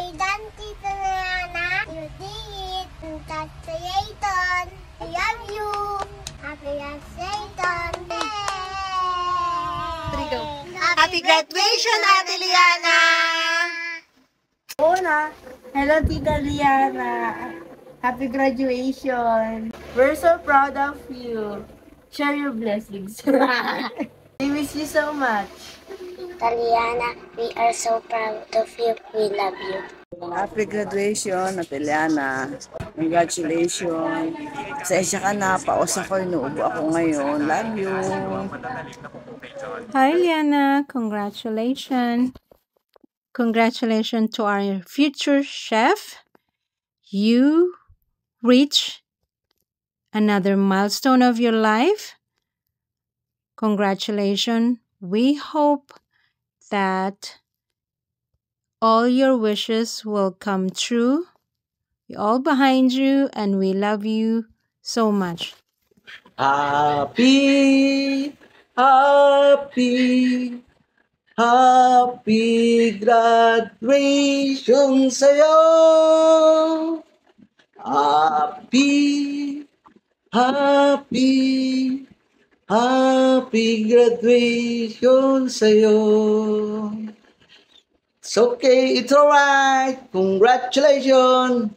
Well done, Tita Nana. You did it. Congratulations. I love you. Happy graduation. Happy graduation, Ate Liana! Una, hello Tita Liana. Happy graduation. We're so proud of you. Share your blessings. We miss you so much. Taliana, we are so proud of you. We love you. Happy graduation, Ate Liana. Congratulations. Pasensya ka na, paos ako, inuubo ako ngayon. Love you. Hi, Liana. Congratulations. Congratulations to our future chef. You reach another milestone of your life. Congratulations. We hope that all your wishes will come true. We're all behind you and we love you so much. Happy, happy, happy graduation sa'yo. Happy, happy, happy graduation sa'yo. It's okay, it's alright. Congratulations.